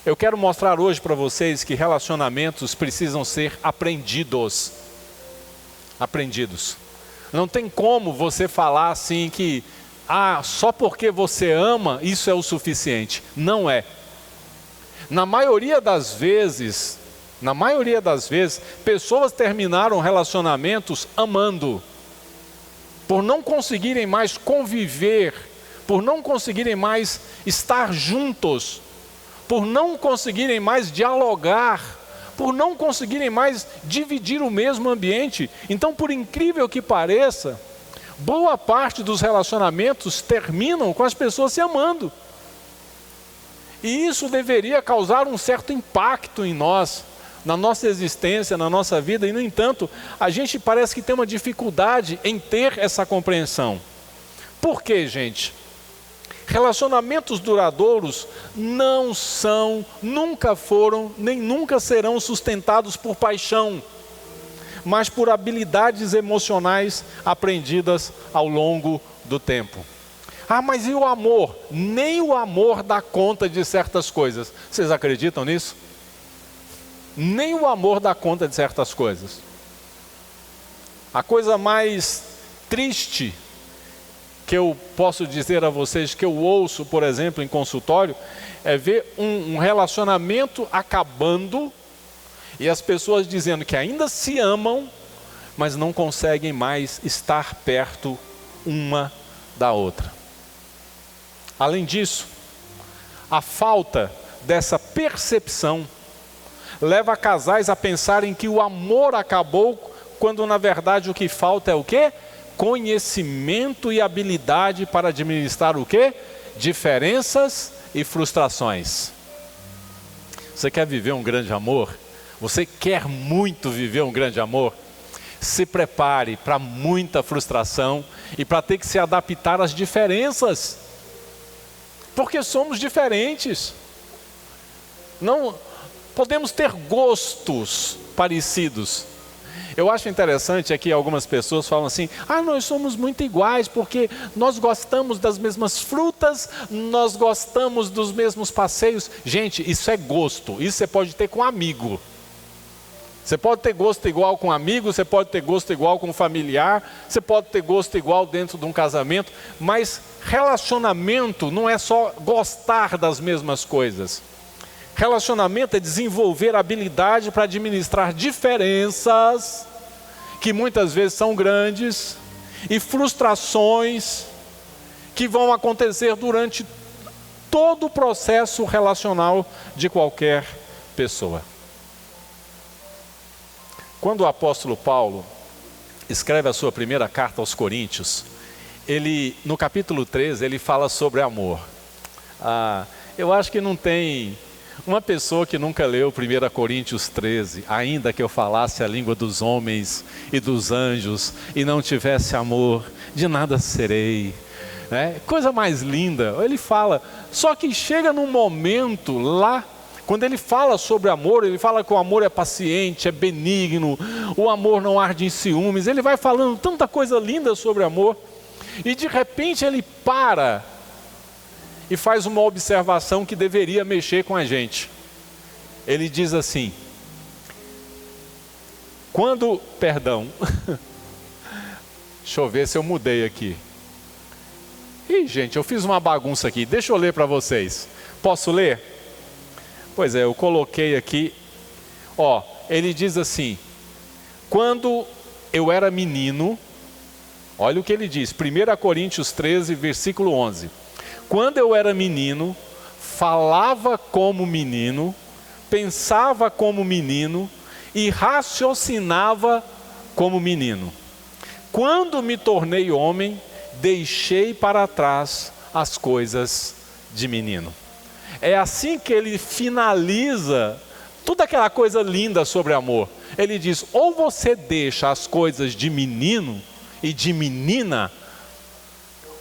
Eu quero mostrar hoje para vocês que relacionamentos precisam ser aprendidos. Aprendidos. Não tem como você falar assim que, só porque você ama, isso é o suficiente. Não é. Na maioria das vezes, pessoas terminaram relacionamentos amando. Por não conseguirem mais conviver, por não conseguirem mais estar juntos, por não conseguirem mais dialogar, por não conseguirem mais dividir o mesmo ambiente. Então, por incrível que pareça, boa parte dos relacionamentos terminam com as pessoas se amando. E isso deveria causar um certo impacto em nós, na nossa existência, na nossa vida, e no entanto, a gente parece que tem uma dificuldade em ter essa compreensão. Por quê, gente? Relacionamentos duradouros não são, nunca foram, nem nunca serão sustentados por paixão, mas por habilidades emocionais aprendidas ao longo do tempo. Mas e o amor? Nem o amor dá conta de certas coisas. Vocês acreditam nisso? Nem o amor dá conta de certas coisas. A coisa mais triste que eu posso dizer a vocês, que eu ouço, por exemplo, em consultório, é ver um relacionamento acabando e as pessoas dizendo que ainda se amam, mas não conseguem mais estar perto uma da outra. Além disso, a falta dessa percepção leva casais a pensarem que o amor acabou, quando na verdade o que falta é o quê? Conhecimento e habilidade para administrar o quê? Diferenças e frustrações. Você quer viver um grande amor? Você quer muito viver um grande amor? Se prepare para muita frustração e para ter que se adaptar às diferenças. Porque somos diferentes. Não podemos ter gostos parecidos. Eu acho interessante aqui algumas pessoas falam assim: nós somos muito iguais porque nós gostamos das mesmas frutas, nós gostamos dos mesmos passeios. Gente, isso é gosto, isso você pode ter com amigo. Você pode ter gosto igual com amigo, você pode ter gosto igual com familiar, você pode ter gosto igual dentro de um casamento, mas relacionamento não é só gostar das mesmas coisas. Relacionamento é desenvolver habilidade para administrar diferenças, que muitas vezes são grandes, e frustrações que vão acontecer durante todo o processo relacional de qualquer pessoa. Quando o apóstolo Paulo escreve a sua primeira carta aos Coríntios, no capítulo 13, ele fala sobre amor. Eu acho que não tem uma pessoa que nunca leu 1 Coríntios 13, ainda que eu falasse a língua dos homens e dos anjos e não tivesse amor, de nada serei. Coisa mais linda, ele fala, só que chega num momento lá, quando ele fala sobre amor, ele fala que o amor é paciente, é benigno, o amor não arde em ciúmes, ele vai falando tanta coisa linda sobre amor, e de repente ele para e faz uma observação que deveria mexer com a gente. Ele diz assim, deixa eu ver se eu mudei aqui. Gente, eu fiz uma bagunça aqui, deixa eu ler para vocês. Posso ler? Pois é, eu coloquei aqui, ele diz assim, quando eu era menino, olha o que ele diz, 1 Coríntios 13, versículo 11. Quando eu era menino, falava como menino, pensava como menino e raciocinava como menino. Quando me tornei homem, deixei para trás as coisas de menino. É assim que ele finaliza toda aquela coisa linda sobre amor. Ele diz, ou você deixa as coisas de menino e de menina,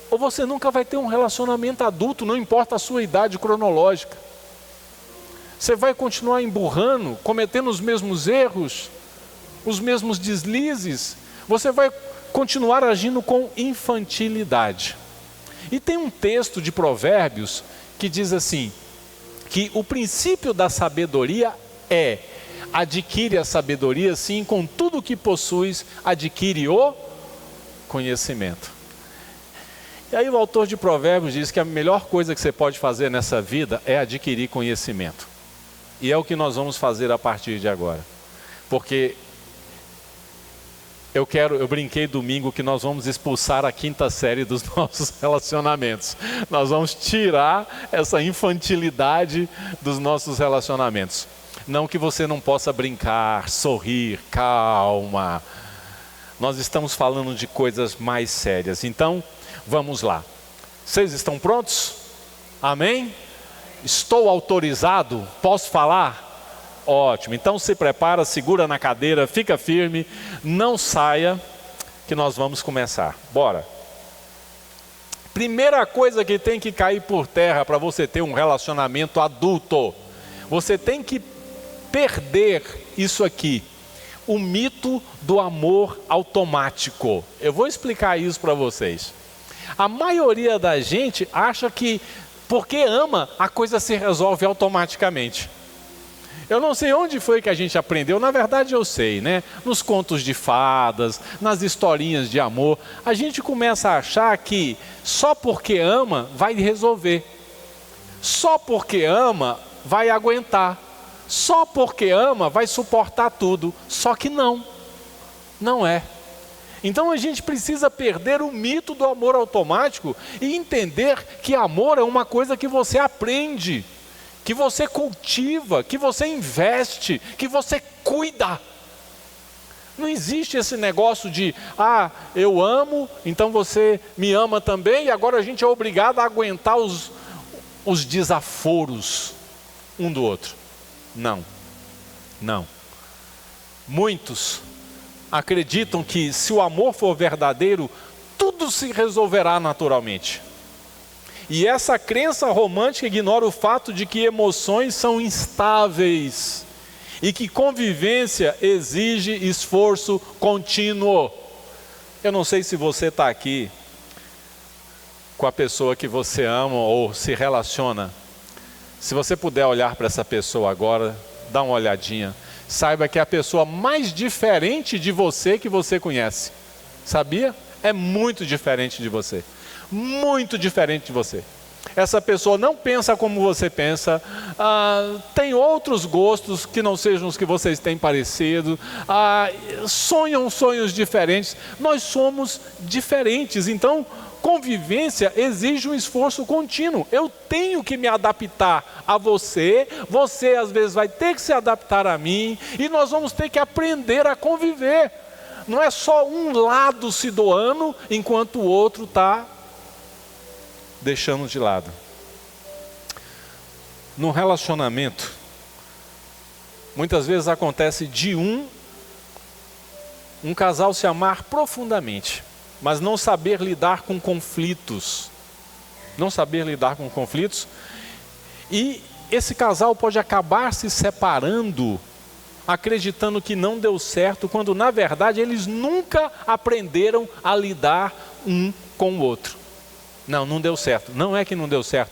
ou você nunca vai ter um relacionamento adulto, não importa a sua idade cronológica. Você vai continuar emburrando, cometendo os mesmos erros, os mesmos deslizes. Você vai continuar agindo com infantilidade. E tem um texto de Provérbios que diz assim, que o princípio da sabedoria é: adquire a sabedoria, sim, com tudo o que possuis, adquire o conhecimento. E aí o autor de Provérbios diz que a melhor coisa que você pode fazer nessa vida é adquirir conhecimento. E é o que nós vamos fazer a partir de agora. Porque eu brinquei domingo que nós vamos expulsar a 5ª série dos nossos relacionamentos. Nós vamos tirar essa infantilidade dos nossos relacionamentos. Não que você não possa brincar, sorrir, calma. Nós estamos falando de coisas mais sérias. Então, vamos lá. Vocês estão prontos? Amém? Estou autorizado? Posso falar? Ótimo. Então se prepara, segura na cadeira, fica firme, não saia, que nós vamos começar. Bora. Primeira coisa que tem que cair por terra para você ter um relacionamento adulto. Você tem que perder isso aqui. O mito do amor automático. Eu vou explicar isso para vocês. A maioria da gente acha que porque ama, a coisa se resolve automaticamente. Eu não sei onde foi que a gente aprendeu, na verdade eu sei, né? Nos contos de fadas, nas historinhas de amor, a gente começa a achar que só porque ama vai resolver. Só porque ama vai aguentar. Só porque ama vai suportar tudo. Só que não. Não é. Então a gente precisa perder o mito do amor automático e entender que amor é uma coisa que você aprende, que você cultiva, que você investe, que você cuida. Não existe esse negócio de, eu amo, então você me ama também, e agora a gente é obrigado a aguentar os desaforos um do outro. Não, não. Muitos acreditam que se o amor for verdadeiro, tudo se resolverá naturalmente. E essa crença romântica ignora o fato de que emoções são instáveis e que convivência exige esforço contínuo. Eu não sei se você está aqui com a pessoa que você ama ou se relaciona. Se você puder olhar para essa pessoa agora, dá uma olhadinha. Saiba que é a pessoa mais diferente de você que você conhece. Sabia? É muito diferente de você. Muito diferente de você. Essa pessoa não pensa como você pensa, tem outros gostos que não sejam os que vocês têm parecido, sonham sonhos diferentes. Nós somos diferentes, então convivência exige um esforço contínuo. Eu tenho que me adaptar a você, você às vezes vai ter que se adaptar a mim, e nós vamos ter que aprender a conviver. Não é só um lado se doando, enquanto o outro está deixando de lado. No relacionamento, muitas vezes acontece de um casal se amar profundamente, mas não saber lidar com conflitos. Não saber lidar com conflitos. E esse casal pode acabar se separando, acreditando que não deu certo, quando na verdade eles nunca aprenderam a lidar um com o outro. Não deu certo. Não é que não deu certo.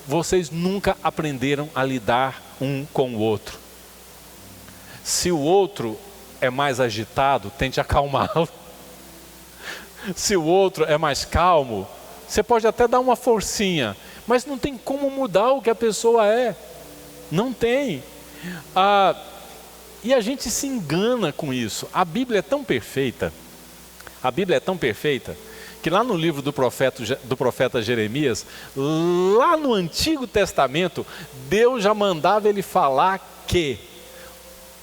Vocês nunca aprenderam a lidar um com o outro. Se o outro é mais agitado, tente acalmá-lo. Se o outro é mais calmo, você pode até dar uma forcinha, mas não tem como mudar o que a pessoa é. Não tem. E a gente se engana com isso. A Bíblia é tão perfeita. A Bíblia é tão perfeita que lá no livro do profeta Jeremias, lá no Antigo Testamento, Deus já mandava ele falar que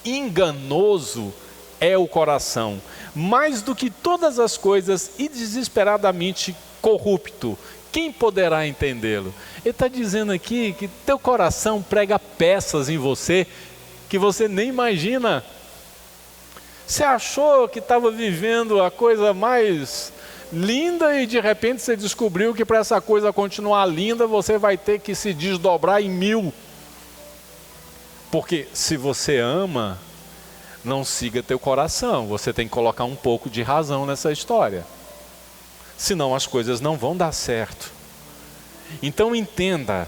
enganoso é o coração, mais do que todas as coisas, e desesperadamente corrupto. Quem poderá entendê-lo? Ele está dizendo aqui que teu coração prega peças em você que você nem imagina. Você achou que estava vivendo a coisa mais linda e de repente você descobriu que para essa coisa continuar linda você vai ter que se desdobrar em 1000. Porque se você ama, não siga teu coração, você tem que colocar um pouco de razão nessa história. Senão as coisas não vão dar certo. Então entenda,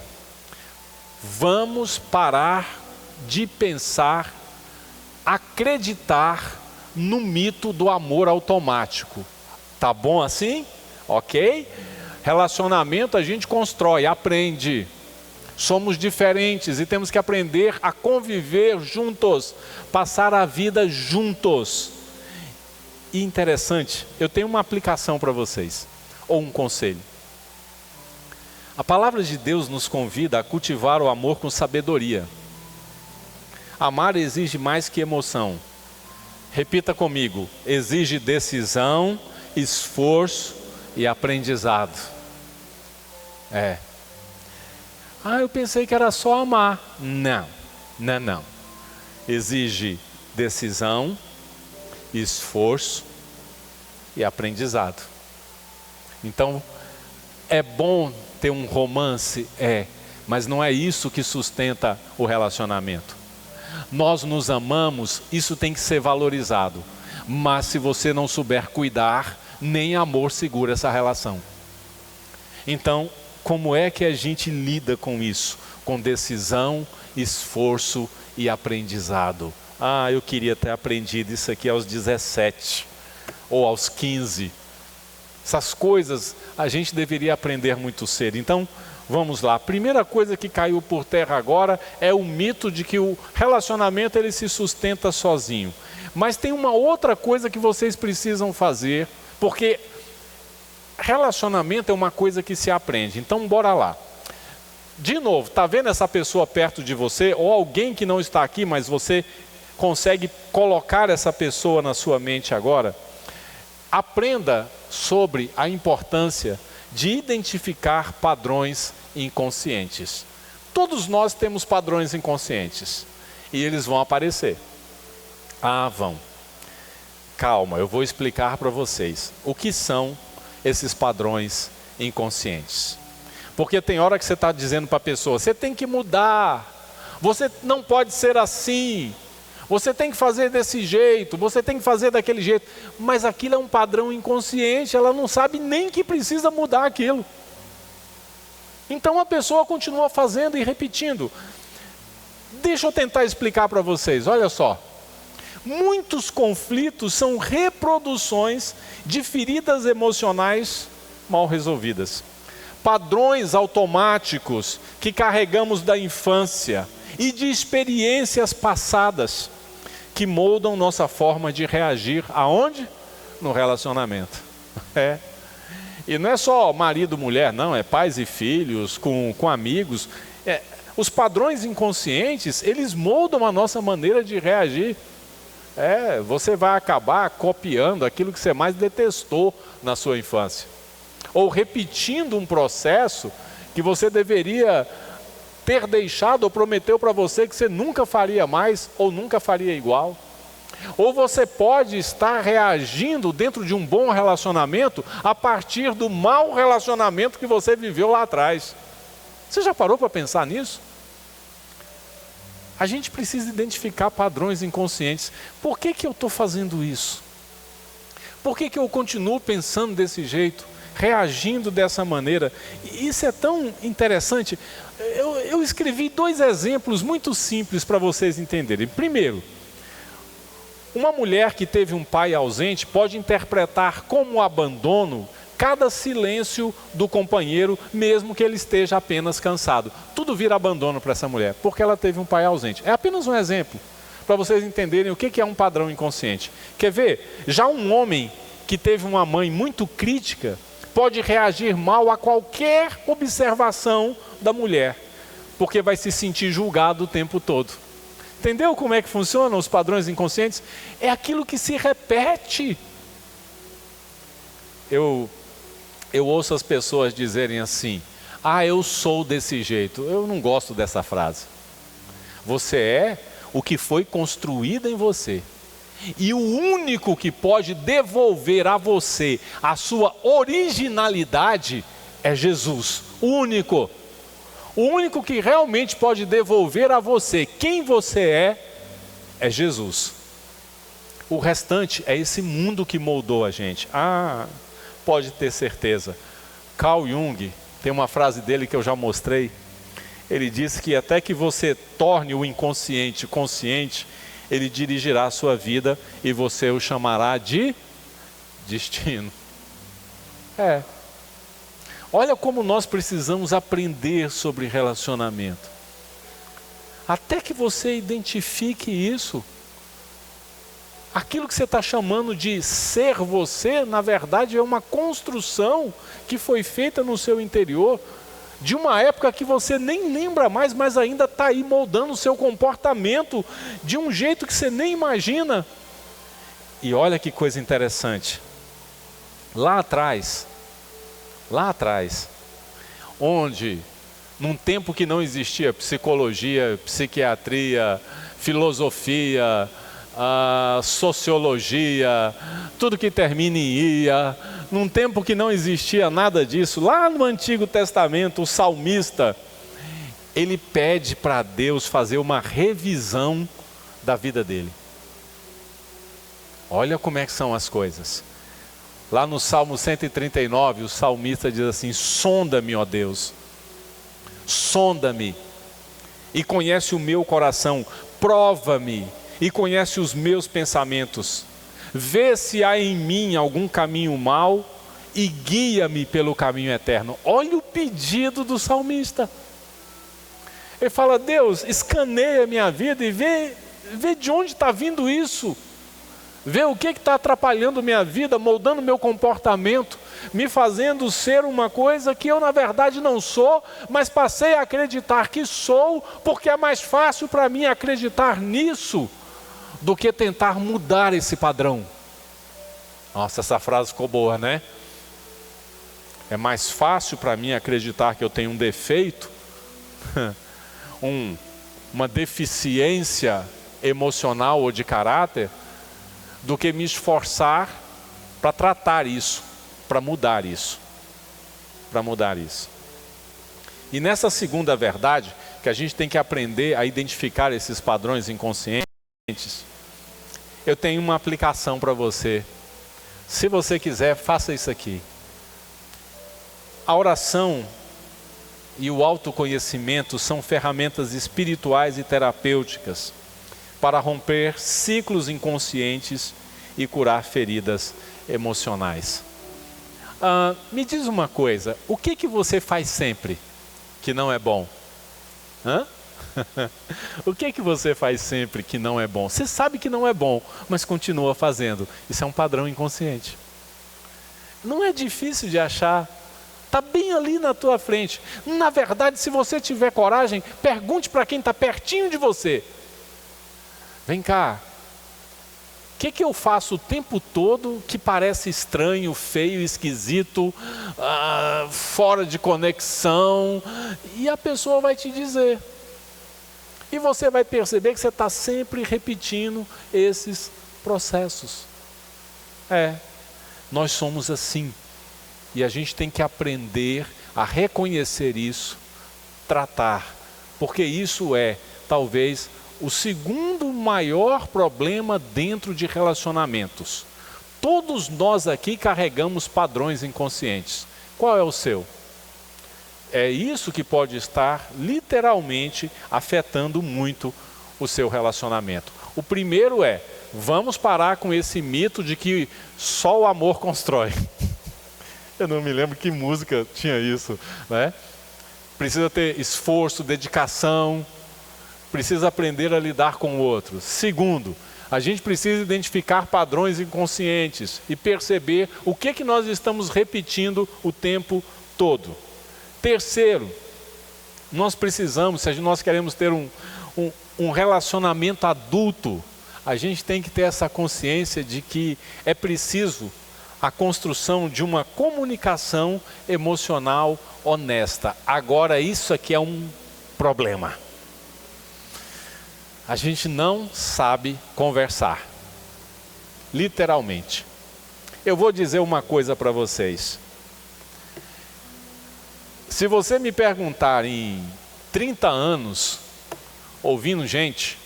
Vamos parar de pensar, acreditar no mito do amor automático. Tá bom assim? Ok? Relacionamento a gente constrói, aprende. Somos diferentes e temos que aprender a conviver juntos, passar a vida juntos. E interessante, eu tenho uma aplicação para vocês, ou um conselho. A palavra de Deus nos convida a cultivar o amor com sabedoria. Amar exige mais que emoção. Repita comigo: exige decisão, esforço e aprendizado. Eu pensei que era só amar. Não. Exige decisão, esforço e aprendizado. Então, é bom ter um romance? Mas não é isso que sustenta o relacionamento. Nós nos amamos, isso tem que ser valorizado. Mas se você não souber cuidar, nem amor segura essa relação. Então, como é que a gente lida com isso? Com decisão, esforço e aprendizado. Eu queria ter aprendido isso aqui aos 17 ou aos 15. Essas coisas a gente deveria aprender muito cedo. Então, vamos lá. A primeira coisa que caiu por terra agora é o mito de que o relacionamento ele se sustenta sozinho. Mas tem uma outra coisa que vocês precisam fazer, porque relacionamento é uma coisa que se aprende. Então, bora lá. De novo, está vendo essa pessoa perto de você, ou alguém que não está aqui, mas você consegue colocar essa pessoa na sua mente agora? Aprenda sobre a importância de identificar padrões inconscientes. Todos nós temos padrões inconscientes e eles vão aparecer. Vão. Calma, eu vou explicar para vocês o que são esses padrões inconscientes. Porque tem hora que você está dizendo para a pessoa: você tem que mudar, você não pode ser assim, você tem que fazer desse jeito, você tem que fazer daquele jeito. Mas aquilo é um padrão inconsciente, ela não sabe nem que precisa mudar aquilo. Então a pessoa continua fazendo e repetindo. Deixa eu tentar explicar para vocês, olha só. Muitos conflitos são reproduções de feridas emocionais mal resolvidas. Padrões automáticos que carregamos da infância e de experiências passadas que moldam nossa forma de reagir. Aonde? No relacionamento. E não é só marido, mulher, não. É pais e filhos, com amigos. Os padrões inconscientes, eles moldam a nossa maneira de reagir. Você vai acabar copiando aquilo que você mais detestou na sua infância. Ou repetindo um processo que você deveria ter deixado ou prometeu para você que você nunca faria mais ou nunca faria igual. Ou você pode estar reagindo dentro de um bom relacionamento a partir do mau relacionamento que você viveu lá atrás. Você já parou para pensar nisso? A gente precisa identificar padrões inconscientes. Por que eu estou fazendo isso? Por que eu continuo pensando desse jeito, reagindo dessa maneira? E isso é tão interessante. Eu escrevi 2 exemplos muito simples para vocês entenderem. Primeiro, uma mulher que teve um pai ausente pode interpretar como abandono cada silêncio do companheiro, mesmo que ele esteja apenas cansado. Tudo vira abandono para essa mulher, porque ela teve um pai ausente. É apenas um exemplo, para vocês entenderem o que é um padrão inconsciente. Quer ver? Já um homem que teve uma mãe muito crítica, pode reagir mal a qualquer observação da mulher, porque vai se sentir julgado o tempo todo. Entendeu como é que funcionam os padrões inconscientes? É aquilo que se repete. Eu ouço as pessoas dizerem assim: eu sou desse jeito. Eu não gosto dessa frase. Você é o que foi construído em você. E o único que pode devolver a você a sua originalidade é Jesus. O único. O único que realmente pode devolver a você quem você é Jesus. O restante é esse mundo que moldou a gente. Pode ter certeza. Carl Jung, tem uma frase dele que eu já mostrei. Ele diz que até que você torne o inconsciente consciente, ele dirigirá a sua vida e você o chamará de destino. Olha como nós precisamos aprender sobre relacionamento. Até que você identifique isso. Aquilo que você está chamando de ser você, na verdade é uma construção que foi feita no seu interior, de uma época que você nem lembra mais, mas ainda está aí moldando o seu comportamento de um jeito que você nem imagina. E olha que coisa interessante. Lá atrás, onde num tempo que não existia psicologia, psiquiatria, filosofia, sociologia, tudo que termina em ia, num tempo que não existia nada disso, lá no Antigo Testamento, o salmista, ele pede para Deus fazer uma revisão da vida dele. Olha como é que são as coisas. Lá no Salmo 139, o salmista diz assim: sonda-me, ó Deus, sonda-me e conhece o meu coração, prova-me e conhece os meus pensamentos, vê se há em mim algum caminho mau e guia-me pelo caminho eterno. Olha o pedido do salmista. Ele fala: Deus, escaneia a minha vida e vê de onde está vindo isso. Vê o que está atrapalhando minha vida, moldando meu comportamento, me fazendo ser uma coisa que eu na verdade não sou, mas passei a acreditar que sou, porque é mais fácil para mim acreditar nisso do que tentar mudar esse padrão. Nossa, essa frase ficou boa, né? É mais fácil para mim acreditar que eu tenho um defeito, uma deficiência emocional ou de caráter, do que me esforçar para tratar isso, para mudar isso. E nessa segunda verdade, que a gente tem que aprender a identificar esses padrões inconscientes, eu tenho uma aplicação para você. Se você quiser, faça isso aqui. A oração e o autoconhecimento são ferramentas espirituais e terapêuticas para romper ciclos inconscientes e curar feridas emocionais. Me diz uma coisa, o que você faz sempre que não é bom? O que você faz sempre que não é bom? Você sabe que não é bom, mas continua fazendo. Isso é um padrão inconsciente. Não é difícil de achar. Está bem ali na tua frente. Na verdade, se você tiver coragem, pergunte para quem está pertinho de você. Vem cá, o que eu faço o tempo todo que parece estranho, feio, esquisito, fora de conexão? E a pessoa vai te dizer. E você vai perceber que você está sempre repetindo esses processos. Nós somos assim. E a gente tem que aprender a reconhecer isso, tratar. Porque isso é, talvez, o segundo maior problema dentro de relacionamentos. Todos nós aqui carregamos padrões inconscientes. Qual é o seu? É isso que pode estar literalmente afetando muito o seu relacionamento. O primeiro é, vamos parar com esse mito de que só o amor constrói. Eu não me lembro que música tinha isso, né? Precisa ter esforço, dedicação, precisa aprender a lidar com o outro. Segundo, a gente precisa identificar padrões inconscientes e perceber o que nós estamos repetindo o tempo todo. Terceiro, nós precisamos, se nós queremos ter um relacionamento adulto, a gente tem que ter essa consciência de que é preciso a construção de uma comunicação emocional honesta. Agora, isso aqui é um problema. A gente não sabe conversar. Literalmente. Eu vou dizer uma coisa para vocês. Se você me perguntar em 30 anos, ouvindo gente,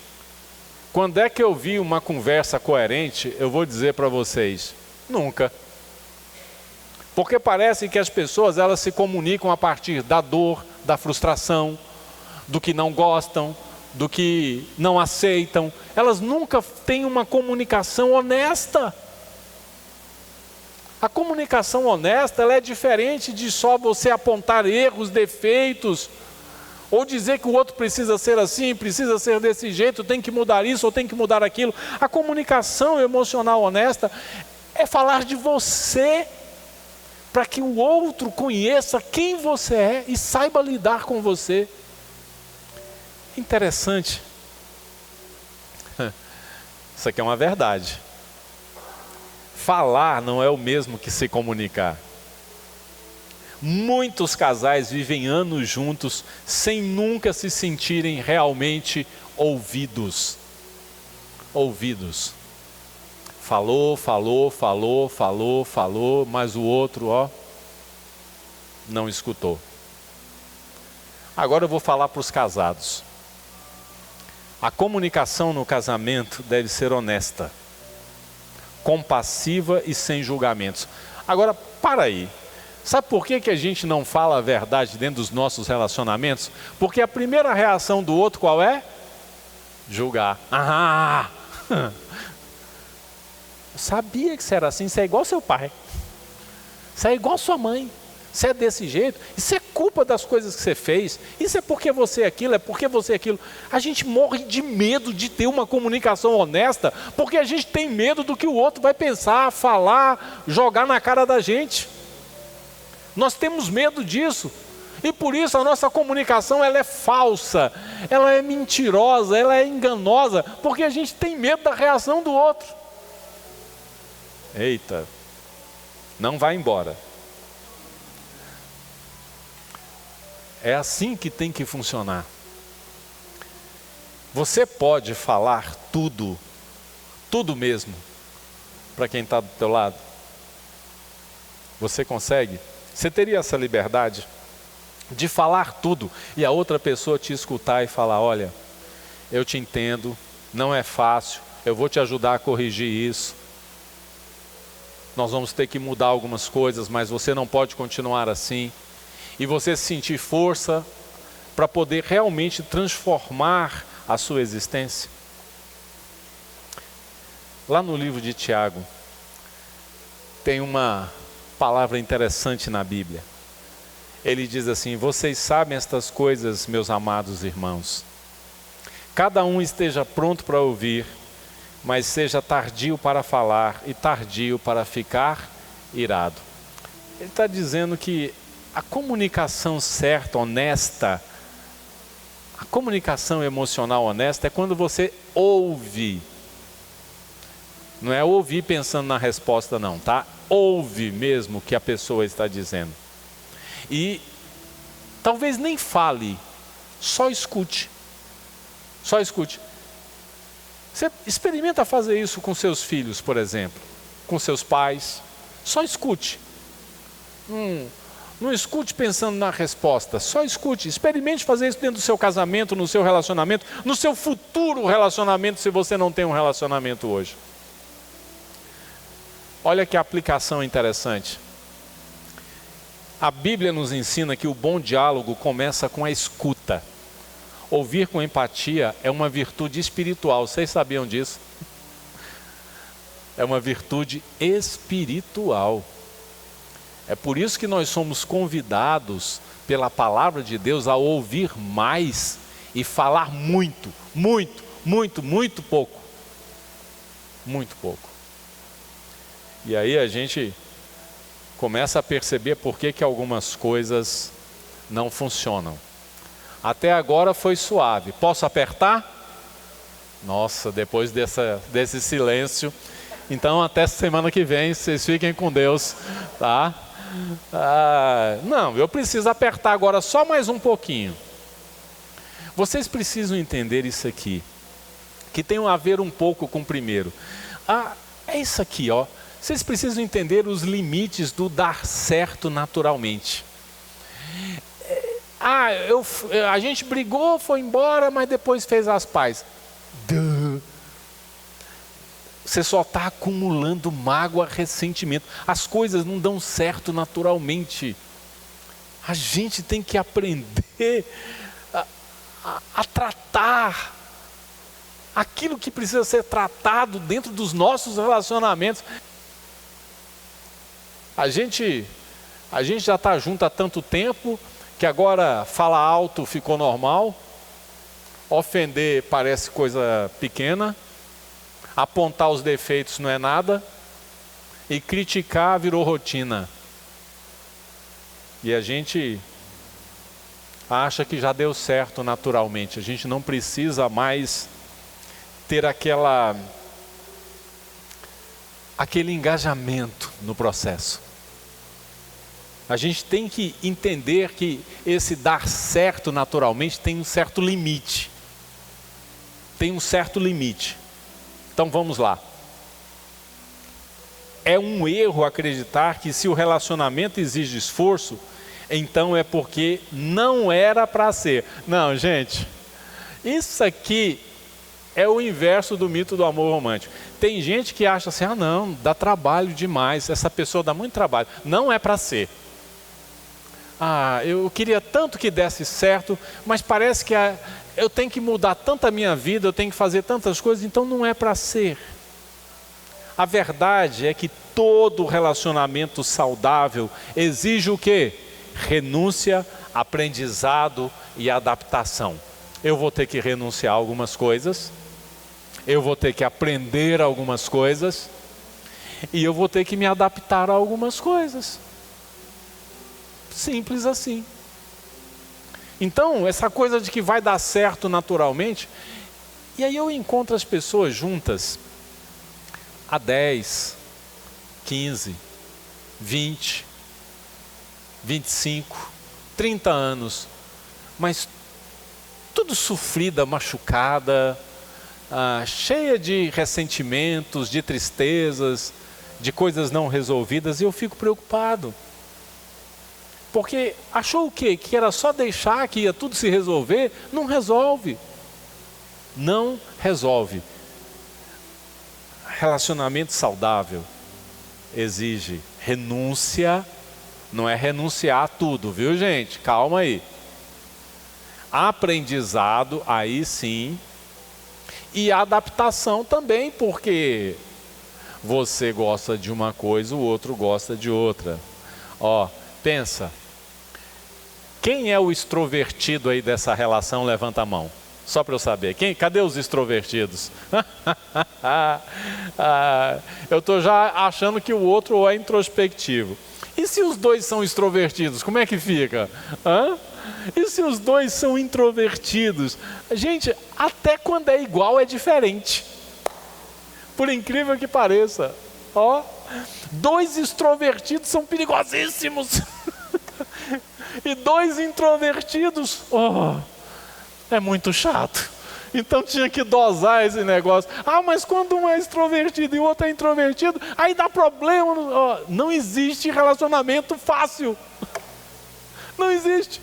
quando é que eu vi uma conversa coerente, eu vou dizer para vocês, nunca. Porque parece que as pessoas, elas se comunicam a partir da dor, da frustração, do que não gostam, do que não aceitam. Elas nunca têm uma comunicação honesta. A comunicação honesta, ela é diferente de só você apontar erros, defeitos, ou dizer que o outro precisa ser assim, precisa ser desse jeito, tem que mudar isso ou tem que mudar aquilo. A comunicação emocional honesta é falar de você, para que o outro conheça quem você é e saiba lidar com você. Interessante. Isso aqui é uma verdade. Falar não é o mesmo que se comunicar. Muitos casais vivem anos juntos sem nunca se sentirem realmente ouvidos. Ouvidos. Falou, mas o outro, não escutou. Agora eu vou falar para os casados. A comunicação no casamento deve ser honesta, compassiva e sem julgamentos. Agora, para aí. Sabe por que a gente não fala a verdade dentro dos nossos relacionamentos? Porque a primeira reação do outro qual é? Julgar. Eu sabia que você era assim, você é igual seu pai. Você é igual sua mãe. Você é desse jeito, isso é culpa das coisas que você fez, isso é porque você é aquilo, é porque você é aquilo. A gente morre de medo de ter uma comunicação honesta, porque a gente tem medo do que o outro vai pensar, falar, jogar na cara da gente. Nós temos medo disso, e por isso a nossa comunicação ela é falsa, ela é mentirosa, ela é enganosa, porque a gente tem medo da reação do outro. Eita, não vai embora. É assim que tem que funcionar. Você pode falar tudo mesmo, para quem está do teu lado? Você consegue? Você teria essa liberdade de falar tudo e a outra pessoa te escutar e falar: olha, eu te entendo, não é fácil, eu vou te ajudar a corrigir isso. Nós vamos ter que mudar algumas coisas, mas você não pode continuar assim. E você sentir força para poder realmente transformar a sua existência. Lá no livro de Tiago, tem uma palavra interessante na Bíblia. Ele diz assim: vocês sabem estas coisas, meus amados irmãos. Cada um esteja pronto para ouvir, mas seja tardio para falar e tardio para ficar irado. Ele está dizendo que a comunicação certa, honesta, a comunicação emocional honesta é quando você ouve. Não é ouvir pensando na resposta não, tá? Ouve mesmo o que a pessoa está dizendo. E talvez nem fale, só escute. Só escute. Você experimenta fazer isso com seus filhos, por exemplo, com seus pais. Só escute. Não escute pensando na resposta, só escute. Experimente fazer isso dentro do seu casamento, no seu relacionamento, no seu futuro relacionamento, se você não tem um relacionamento hoje. Olha que aplicação interessante. A Bíblia nos ensina que o bom diálogo começa com a escuta. Ouvir com empatia é uma virtude espiritual, vocês sabiam disso? É uma virtude espiritual. É por isso que nós somos convidados pela palavra de Deus a ouvir mais e falar muito pouco. Muito pouco. E aí a gente começa a perceber por que algumas coisas não funcionam. Até agora foi suave. Posso apertar? Nossa, depois desse silêncio. Então até semana que vem, vocês fiquem com Deus, tá? Não, eu preciso apertar agora só mais um pouquinho. Vocês precisam entender isso aqui, que tem a ver um pouco com o primeiro. É isso aqui, ó. Vocês precisam entender os limites do dar certo naturalmente. A gente brigou, foi embora, mas depois fez as pazes. Você só está acumulando mágoa, ressentimento. As coisas não dão certo naturalmente. A gente tem que aprender a tratar aquilo que precisa ser tratado dentro dos nossos relacionamentos. A gente já está junto há tanto tempo que agora falar alto ficou normal, ofender parece coisa pequena, apontar os defeitos não é nada, e criticar virou rotina. E a gente acha que já deu certo naturalmente. A gente não precisa mais ter aquele engajamento no processo. A gente tem que entender que esse dar certo naturalmente tem um certo limite. Tem um certo limite. Então vamos lá. É um erro acreditar que se o relacionamento exige esforço, então é porque não era para ser. Não, gente, isso aqui é o inverso do mito do amor romântico. Tem gente que acha assim, não, dá trabalho demais, essa pessoa dá muito trabalho. Não é para ser. Eu queria tanto que desse certo, mas parece que eu tenho que mudar tanto a minha vida, eu tenho que fazer tantas coisas, então não é para ser. A verdade é que todo relacionamento saudável exige o quê? Renúncia, aprendizado e adaptação. Eu vou ter que renunciar a algumas coisas, eu vou ter que aprender algumas coisas, e eu vou ter que me adaptar a algumas coisas. Simples assim. Então, essa coisa de que vai dar certo naturalmente, e aí eu encontro as pessoas juntas há 10, 15, 20, 25, 30 anos, mas tudo sofrida, machucada, cheia de ressentimentos, de tristezas, de coisas não resolvidas, e eu fico preocupado. Porque achou o quê? Que era só deixar que ia tudo se resolver? Não resolve. Não resolve. Relacionamento saudável exige renúncia, não é renunciar a tudo, viu gente? Calma aí. Aprendizado, aí sim. E adaptação também, porque você gosta de uma coisa, o outro gosta de outra. Pensa. Quem é o extrovertido aí dessa relação? Levanta a mão. Só para eu saber. Cadê os extrovertidos? Eu estou já achando que o outro é introspectivo. E se os dois são extrovertidos, como é que fica? E se os dois são introvertidos? Gente, até quando é igual é diferente. Por incrível que pareça. Dois extrovertidos são perigosíssimos. E dois introvertidos, é muito chato. Então tinha que dosar esse negócio. Mas quando um é extrovertido e o outro é introvertido, aí dá problema. Não existe relacionamento fácil. Não existe.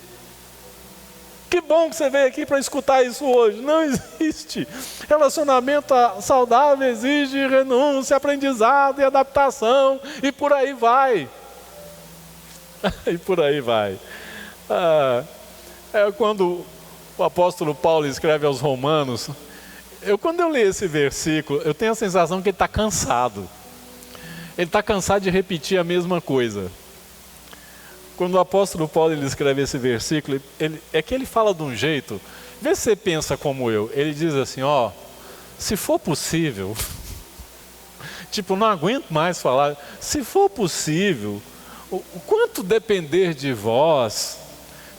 Que bom que você veio aqui para escutar isso hoje. Não existe. Relacionamento saudável exige renúncia, aprendizado e adaptação. E por aí vai. E por aí vai. Quando o apóstolo Paulo escreve aos Romanos, quando eu leio esse versículo, eu tenho a sensação que ele está cansado. Ele está cansado de repetir a mesma coisa. Quando o apóstolo Paulo ele escreve esse versículo, ele fala de um jeito, vê se você pensa como eu. Ele diz assim, se for possível, não aguento mais falar, se for possível, o quanto depender de vós,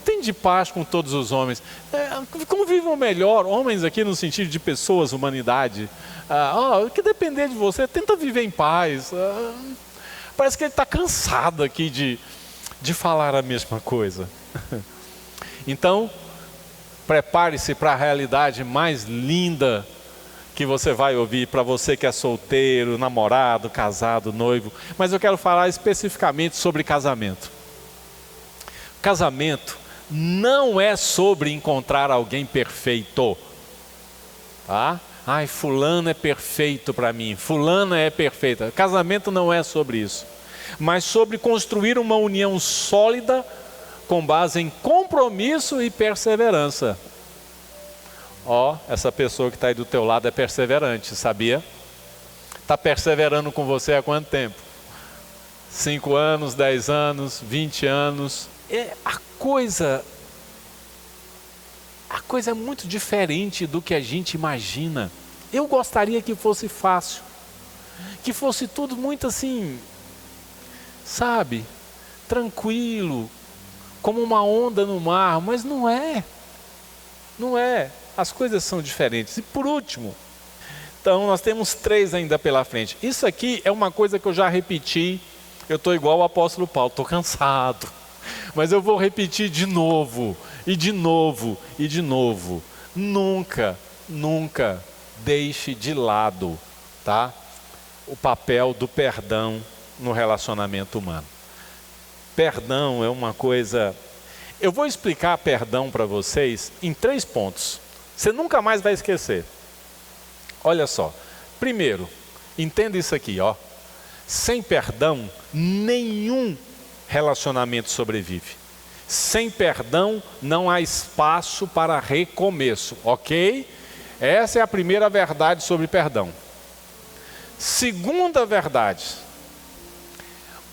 tende paz com todos os homens. Convivam melhor, homens aqui no sentido de pessoas, humanidade. O que depender de você, tenta viver em paz. Parece que ele está cansado aqui de falar a mesma coisa. Então, prepare-se para a realidade mais linda que você vai ouvir, para você que é solteiro, namorado, casado, noivo. Mas eu quero falar especificamente sobre casamento. Casamento não é sobre encontrar alguém perfeito. Tá? Fulano é perfeito para mim, fulana é perfeita. Casamento não é sobre isso, mas sobre construir uma união sólida com base em compromisso e perseverança. Ó, essa pessoa que está aí do teu lado é perseverante, sabia? Está perseverando com você há quanto tempo? 5 anos, 10 anos, 20 anos. A coisa é muito diferente do que a gente imagina. Eu gostaria que fosse fácil, que fosse tudo muito assim, sabe, tranquilo, como uma onda no mar, mas não é. Não é. As coisas são diferentes. E por último, então nós temos 3 ainda pela frente. Isso aqui é uma coisa que eu já repeti. Eu estou igual o apóstolo Paulo, estou cansado. Mas eu vou repetir de novo, e de novo, e de novo. Nunca deixe de lado, tá? O papel do perdão no relacionamento humano. Perdão é uma coisa... Eu vou explicar perdão para vocês em 3 pontos. Você nunca mais vai esquecer. Olha só. Primeiro, entenda isso aqui, ó. Sem perdão, nenhum relacionamento sobrevive. Sem perdão, não há espaço para recomeço, ok? Essa é a primeira verdade sobre perdão. Segunda verdade.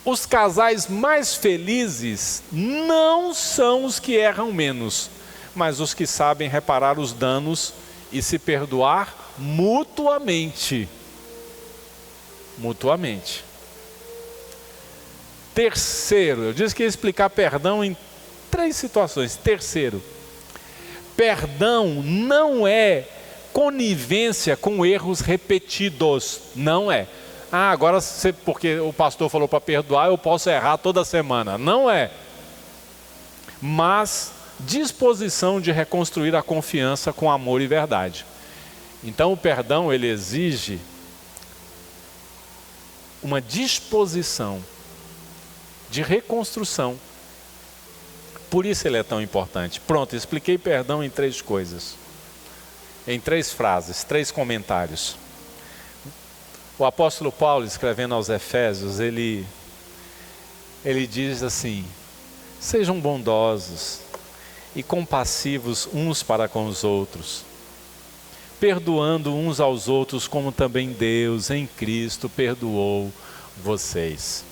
Os casais mais felizes não são os que erram menos, mas os que sabem reparar os danos e se perdoar mutuamente. Mutuamente. Terceiro, eu disse que ia explicar perdão em 3 situações. Terceiro, perdão não é conivência com erros repetidos. Não é. Agora porque o pastor falou para perdoar, eu posso errar toda semana. Não é. Mas disposição de reconstruir a confiança com amor e verdade. Então o perdão, ele exige uma disposição de reconstrução. Por isso ele é tão importante. Pronto, expliquei perdão em 3 coisas. Em 3 frases, 3 comentários. O apóstolo Paulo, escrevendo aos Efésios, ele diz assim: sejam bondosos e compassivos uns para com os outros, perdoando uns aos outros como também Deus em Cristo perdoou vocês.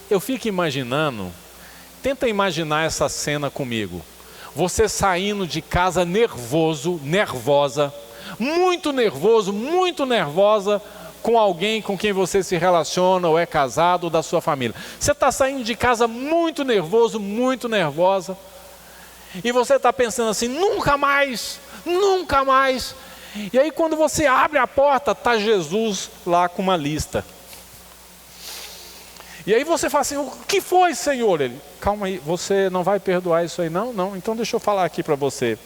Eu fico imaginando, tenta imaginar essa cena comigo. Você saindo de casa nervoso, nervosa, muito nervoso, muito nervosa, com alguém com quem você se relaciona, ou é casado, ou da sua família. Você está saindo de casa muito nervoso, muito nervosa, e você está pensando assim, nunca mais, nunca mais. E aí quando você abre a porta, está Jesus lá com uma lista. E aí você fala assim, o que foi, Senhor? Ele, calma aí, você não vai perdoar isso aí não? Não, então deixa eu falar aqui para você.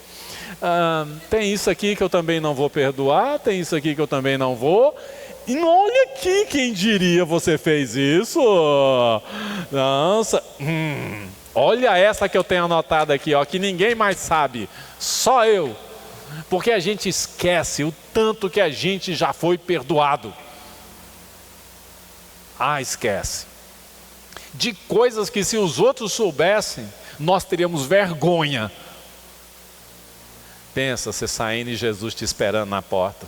Tem isso aqui que eu também não vou perdoar, tem isso aqui que eu também não vou. E não, olha aqui, quem diria você fez isso? Nossa, olha essa que eu tenho anotada aqui, ó, que ninguém mais sabe, só eu. Porque a gente esquece o tanto que a gente já foi perdoado. Esquece. De coisas que se os outros soubessem, nós teríamos vergonha. Pensa, você saindo e Jesus te esperando na porta.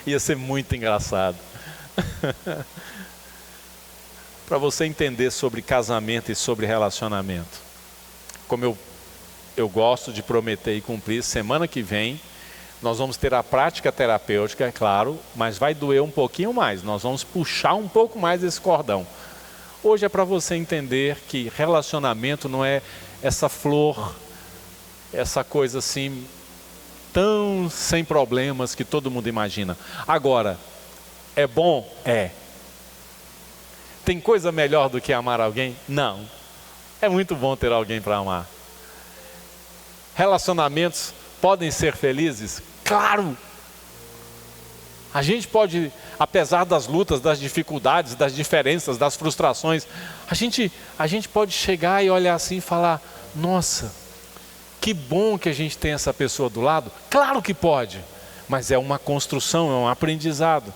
Ia ser muito engraçado. Para você entender sobre casamento e sobre relacionamento. Como eu gosto de prometer e cumprir, semana que vem nós vamos ter a prática terapêutica, é claro, mas vai doer um pouquinho mais. Nós vamos puxar um pouco mais esse cordão. Hoje é para você entender que relacionamento não é essa flor, essa coisa assim, tão sem problemas que todo mundo imagina. Agora, é bom? É. Tem coisa melhor do que amar alguém? Não. É muito bom ter alguém para amar. Relacionamentos podem ser felizes? Claro! A gente pode, apesar das lutas, das dificuldades, das diferenças, das frustrações, a gente pode chegar e olhar assim e falar, nossa, que bom que a gente tem essa pessoa do lado. Claro que pode, mas é uma construção, é um aprendizado.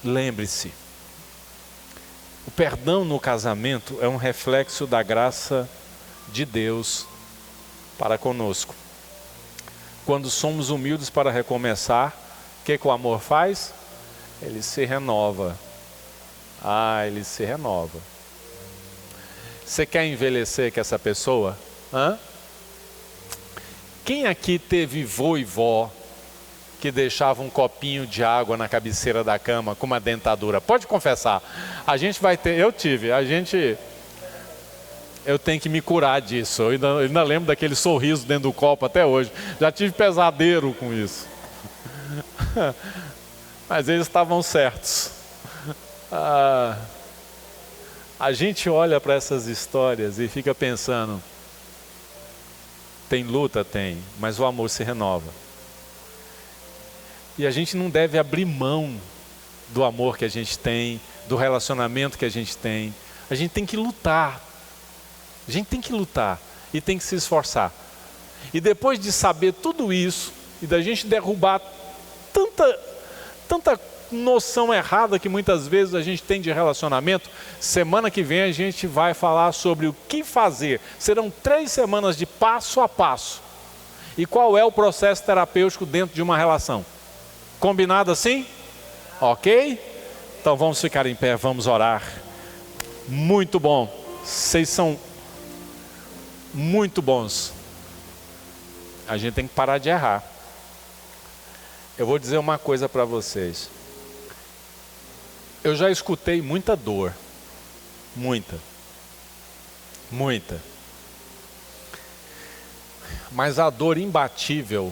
Lembre-se, o perdão no casamento é um reflexo da graça de Deus para conosco. Quando somos humildes para recomeçar, o que o amor faz? Ele se renova. Ele se renova. Você quer envelhecer com essa pessoa? Quem aqui teve vô e vó que deixava um copinho de água na cabeceira da cama com uma dentadura? Pode confessar. A gente vai ter, eu tive, eu tenho que me curar disso. Eu ainda lembro daquele sorriso dentro do copo até hoje. Já tive pesadelo com isso. Mas eles estavam certos. A gente olha para essas histórias e fica pensando, tem luta? Tem, mas o amor se renova. E a gente não deve abrir mão do amor que a gente tem, do relacionamento que a gente tem. A gente tem que lutar. A gente tem que lutar e tem que se esforçar. E depois de saber tudo isso, e da gente derrubar tanta noção errada que muitas vezes a gente tem de relacionamento, semana que vem a gente vai falar sobre o que fazer. Serão 3 semanas de passo a passo. E qual é o processo terapêutico dentro de uma relação? Combinado assim? Ok? Então vamos ficar em pé, vamos orar. Muito bom. Vocês são muito bons. A gente tem que parar de errar. Eu vou dizer uma coisa para vocês. Eu já escutei muita dor. Muita. Mas a dor imbatível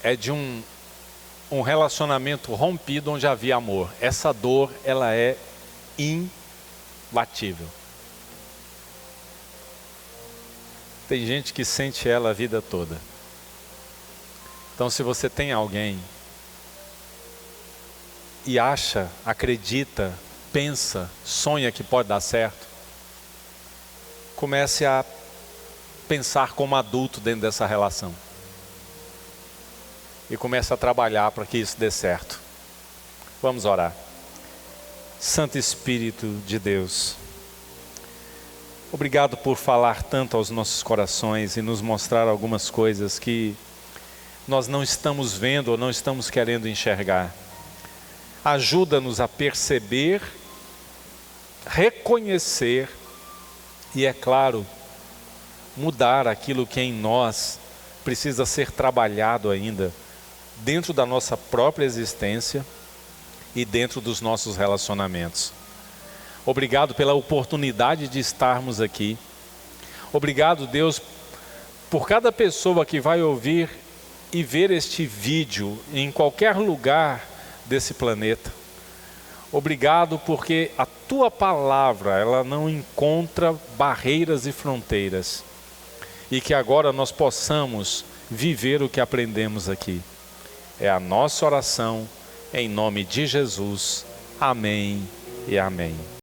é de um relacionamento rompido onde havia amor. Essa dor, ela é imbatível. Tem gente que sente ela a vida toda. Então, se você tem alguém e acha, acredita, pensa, sonha que pode dar certo, comece a pensar como adulto dentro dessa relação. E comece a trabalhar para que isso dê certo. Vamos orar. Santo Espírito de Deus, obrigado por falar tanto aos nossos corações e nos mostrar algumas coisas que nós não estamos vendo ou não estamos querendo enxergar. Ajuda-nos a perceber, reconhecer e, é claro, mudar aquilo que em nós precisa ser trabalhado ainda dentro da nossa própria existência e dentro dos nossos relacionamentos. Obrigado pela oportunidade de estarmos aqui. Obrigado, Deus, por cada pessoa que vai ouvir e ver este vídeo em qualquer lugar desse planeta. Obrigado porque a Tua palavra, ela não encontra barreiras e fronteiras. E que agora nós possamos viver o que aprendemos aqui. É a nossa oração, em nome de Jesus. Amém e amém.